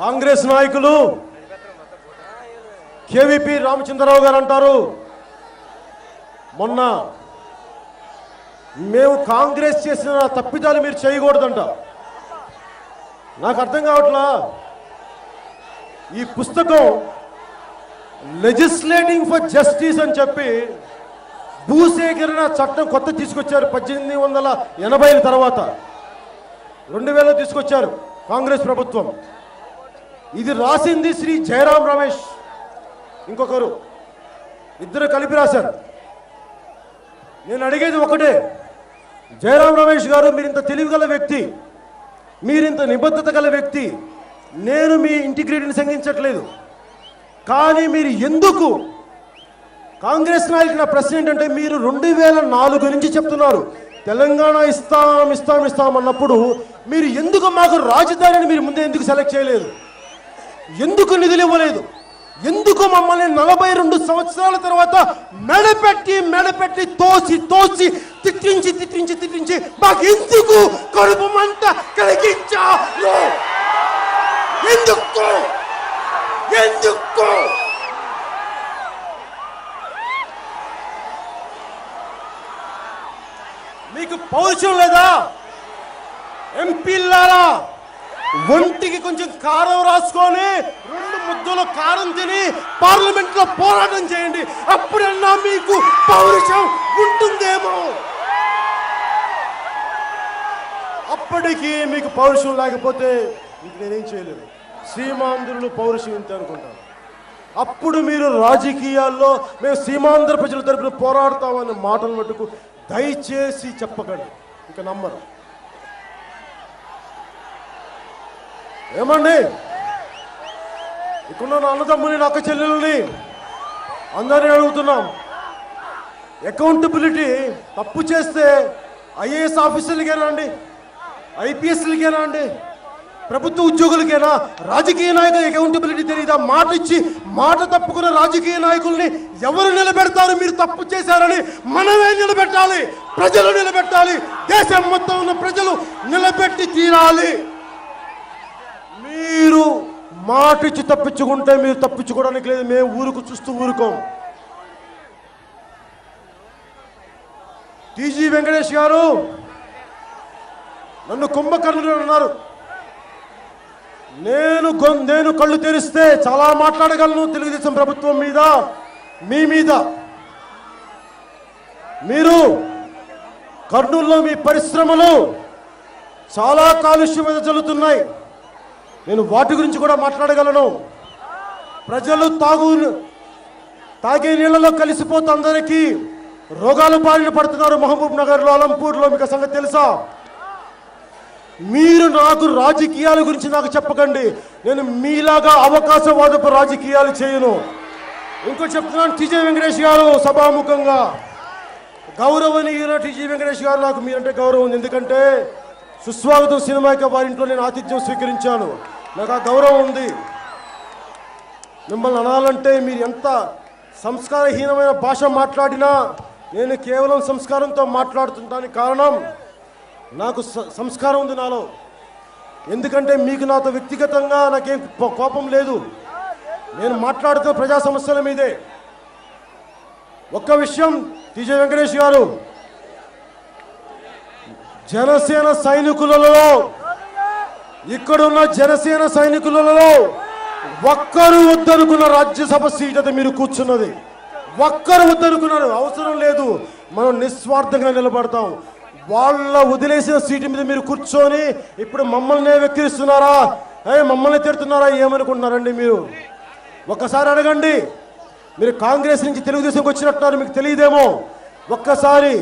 కాంగ్రెస్ నాయకులు కేవీపీ రామచంద్రరావు గారు అంటారు, మొన్న మేము కాంగ్రెస్ చేసిన తప్పిదాలు మీరు చేయకూడదంట. నాకు అర్థం కావట్లా. ఈ పుస్తకం లెజిస్లేటింగ్ ఫర్ జస్టిస్ అని చెప్పి భూసేకరణ చట్టం కొత్త తీసుకొచ్చారు. 1880 తర్వాత 2000 తీసుకొచ్చారు కాంగ్రెస్ ప్రభుత్వం. ఇది రాసింది శ్రీ జయరాం రమేష్, ఇంకొకరు, ఇద్దరు కలిపి రాశారు. నేను అడిగేది ఒకటే, జయరాం రమేష్ గారు, మీరింత తెలివిగల వ్యక్తి, మీరింత నిబద్ధత గల వ్యక్తి, నేను మీ ఇంటిగ్రిటీని శంకించట్లేదు, కానీ మీరు ఎందుకు కాంగ్రెస్ నాయకుల ప్రశ్న ఏంటంటే, మీరు 2004 నుంచి చెప్తున్నారు తెలంగాణ ఇస్తాం అన్నప్పుడు మీరు ఎందుకు మాకు రాజధానిని మీరు ముందే ఎందుకు సెలెక్ట్ చేయలేదు? ఎందుకు నిధులు ఇవ్వలేదు? ఎందుకు మమ్మల్ని 42 సంవత్సరాల తర్వాత మెడపెట్టి తోసి తిట్టించి మాకు ఎందుకు కడుపు మంట కలిగించారు? ఎందుకు? మీకు పౌరుషం లేదా? ఎంపీలారా, ఒంటికి కొంచెం కారం రాసుకొని 2 ముద్దలు కారం తిని పార్లమెంట్ లో పోరాటం చేయండి. అప్పుడన్నా మీకు పౌరుషం ఉంటుందేమో. అప్పటికి మీకు పౌరుషం లేకపోతే ఇంక నేనేం చేయలేను. సీమాంధ్రులు పౌరుషం ఇంత అనుకుంటాను. అప్పుడు మీరు రాజకీయాల్లో మేము సీమాంధ్ర ప్రజల తరపున పోరాడతామన్న మాటలు మటుకు దయచేసి చెప్పకండి, ఇక నమ్మరు. ఏమండి, ఇక్కడ నా అన్నదమ్ముని, అక్క చెల్లెల్ని అందరినీ అడుగుతున్నాం, అకౌంటబిలిటీ తప్పు చేస్తే ఐఏఎస్ ఆఫీసర్లకేనా అండి, ఐపీఎస్లకేనా అండి, ప్రభుత్వ ఉద్యోగులకేనా? రాజకీయ నాయకులు అకౌంటబిలిటీ తెలియదా? మాట ఇచ్చి మాట తప్పుకున్న రాజకీయ నాయకుల్ని ఎవరు నిలబెడతారు? మీరు తప్పు చేశారని మనమే నిలబెట్టాలి, ప్రజలు నిలబెట్టాలి, దేశం మొత్తం ఉన్న ప్రజలు నిలబెట్టి తీరాలి. మీరు మాట ఇచ్చి తప్పించుకుంటే మీరు తప్పించుకోవడానికి లేదు. మేము చూస్తూ ఊరుకోం. టీజీ వెంకటేష్ గారు నన్ను కుంభకర్ణుడు అన్నారు. నేను కళ్ళు తెరిస్తే చాలా మాట్లాడగలను తెలుగుదేశం ప్రభుత్వం మీద, మీ మీద. మీరు కర్నూలులో మీ పరిశ్రమలు చాలా కాలుష్యం జల్లుతున్నాయి. నేను వాటి గురించి కూడా మాట్లాడగలను. ప్రజలు తాగే నీళ్ళలో కలిసిపోతే అందరికీ రోగాల బారిన పడుతున్నారు. మహబూబ్ నగర్లో, అలంపూర్లో, మీకు సంగతి తెలుసా? మీరు నాకు రాజకీయాల గురించి నాకు చెప్పకండి. నేను మీలాగా అవకాశవాదపు రాజకీయాలు చేయను. ఇంకో చెప్తున్నాను, టీజీ వెంకటేష్ గారు సభాముఖంగా, గౌరవనీయుల టీజీ వెంకటేష్ గారు, నాకు మీరంటే గౌరవం ఉంది. ఎందుకంటే సుస్వాగతం సినిమాకి వారింట్లో నేను ఆతిథ్యం స్వీకరించాను. నాకు ఆ గౌరవం ఉంది. మిమ్మల్ని అనాలంటే మీరు ఎంత సంస్కారహీనమైన భాష మాట్లాడినా నేను కేవలం సంస్కారంతో మాట్లాడుతుంటానికి కారణం, నాకు సంస్కారం ఉంది నాలో. ఎందుకంటే మీకు నాతో వ్యక్తిగతంగా నాకేం కోపం లేదు. నేను మాట్లాడుతున్న ప్రజా సమస్యల మీదే. ఒక్క విషయం, టీజీ వెంకటేష్ గారు, జనసేన సైనికులలో, ఇక్కడున్న జనసేన సైనికులలో ఒక్కరు వద్దనుకున్న రాజ్యసభ సీట్ అయితే మీరు కూర్చున్నది. ఒక్కరు వద్దనుకున్నారు. అవసరం లేదు, మనం నిస్వార్థంగా నిలబడతాం. వాళ్ళ వదిలేసిన సీటు మీద మీరు కూర్చొని ఇప్పుడు మమ్మల్ని వెక్కిరిస్తున్నారా, మమ్మల్ని తిడుతున్నారా, ఏమనుకుంటున్నారండి మీరు? ఒక్కసారి అడగండి. మీరు కాంగ్రెస్ నుంచి తెలుగుదేశంకి వచ్చినట్టున్నారు, మీకు తెలియదేమో. ఒక్కసారి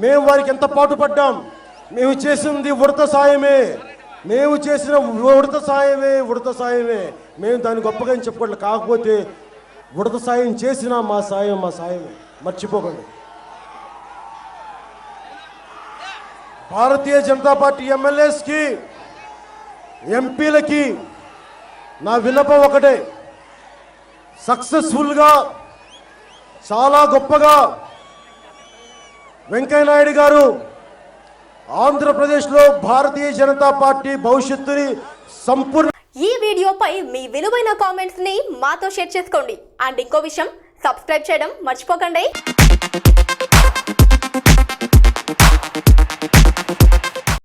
మేము వారికి ఎంత పాటుపడ్డాం. మేము చేసింది ఉడత సాయమే, ఉడత సాయమే. మేము దాన్ని గొప్పగా చెప్పుకోవట్లేదు. కాకపోతే ఉడత సాయం చేసినా మా సాయమే, మర్చిపోకండి. భారతీయ జనతా పార్టీ ఎమ్మెల్యేస్కి, ఎంపీలకి నా విన్నపం ఒకటే, సక్సెస్ఫుల్గా చాలా గొప్పగా వెంకయ్య నాయుడు గారు ఆంధ్రప్రదేశ్లో భారతీయ జనతా పార్టీ భవిష్యత్తుని సంపూర్ణ. ఈ వీడియోపై మీ విలువైన కామెంట్స్ ని మాతో షేర్ చేసుకోండి. అండ్ ఇంకో విషయం, సబ్స్క్రైబ్ చేయడం మర్చిపోకండి.